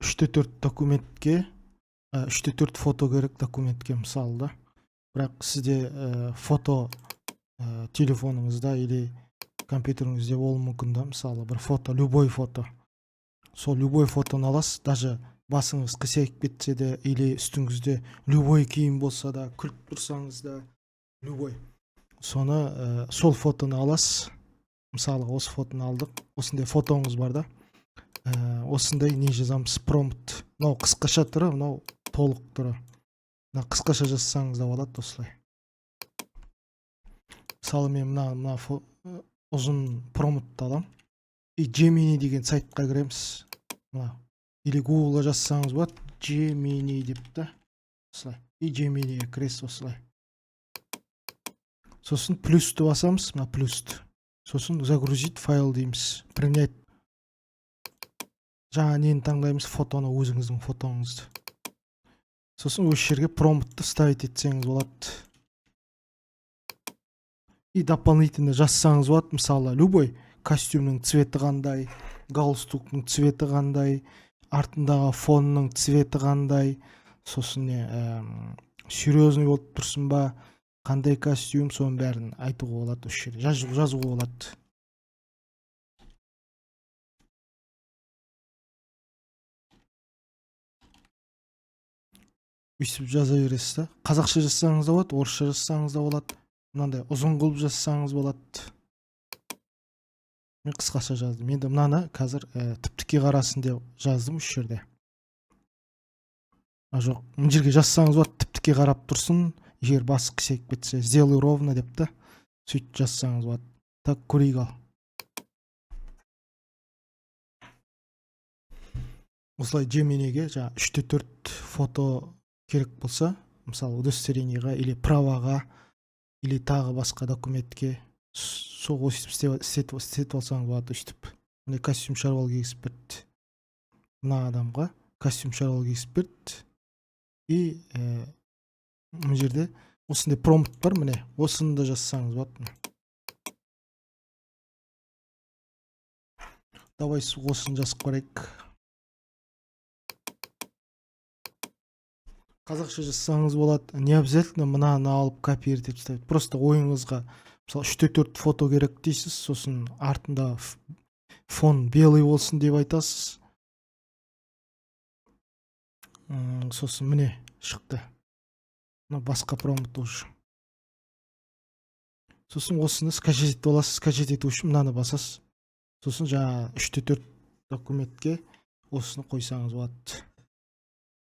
3/4 документке 3/4 фото керек документке мысалы да. Бірақ сізде фото телефоныңызда или компьютеріңізде болуы мүмкін да. Мысалы бір фото, любой фото. Сол любой фотоны аласыз, даже басыңыз қисайып кетсе де или үстіңізде любой киім болса да, күліп тұрсаңыз да, любой. Соны сол фотоны аласыз. Мысалы осы фотоны алдық. Осындай фотоңыз бар да. Осындай не жазамыз? Промпт. Мынау қысқаша түрі, мынау толық түрі. Мына қысқаша жазсаңыз да болады осылай. Мысалы мен мына ұзын промптты аламын. И Gemini деген сайтқа кіреміз. Или Google жазсаңыз болады, Gemini деп та. Осылай. И Gemini'ге кіресіз осылай. Сосын плюсті басамыз, мына плюсті. Сосын загрузить файл дейміз. Принять. Жаңа нені таңдаймыз? Фотоны, өзіңіздің фотоңызды. Сосын осы жерге промптты ставить етсеңіз болады. И дополнительно жазсаңыз болады, мысалы, любой костюмның цветі қандай, галстуктың цветі қандай, артындағы фонның цветі қандай, сосын серьезный болып тұрсын ба, қандай костюм, соның бәрін айтуға болады осы жерде, жазуға болады. Өйстіп жаза бересіз да. Қазақша жазсаңыз да болады, орысша жазсаңыз да болады. Мынандай ұзын қылып жазсаңыз болады. Мен қысқаша жаздым. Енді мынаны қазір тіп-тіке қарасын деп жаздым осы жерде. Жоқ, мына жерге жазсаңыз болады, тіп-тіке қарап тұрсын, егер басы қисайып кетсе, сделай ровно деп та, сөйтіп жазсаңыз болады. Так, көрейік ал. Осылай Gemini'ге 3/4 фото керек болса, мысалы удостоверениеға или праваға, или тағы басқа документке сол істетіп алсаңыз болады өйстіп. Міне костюм шаруал кигізіп берді. Мына адамға костюм шаруал кигізіп берді. И мына жерде осындай промпт бар, міне осыны да жазсаңыз болады. Давай осыны жазып қарайық. Қазақша жазсаңыз болады. Не обязательно мынаны алып копировать етіп тастайды. Просто ойыңызға, мысалы 3/4 фото керек дейсіз, сосын артында фон белый болсын деп айтасыз. Сосын міне шықты. Мына басқа промпт уже. Сосын осыны скачать етіп аласыз. Скачать ету үшін мынаны басасыз. Сосын жаңа 3/4 документке осыны қойсаңыз болады.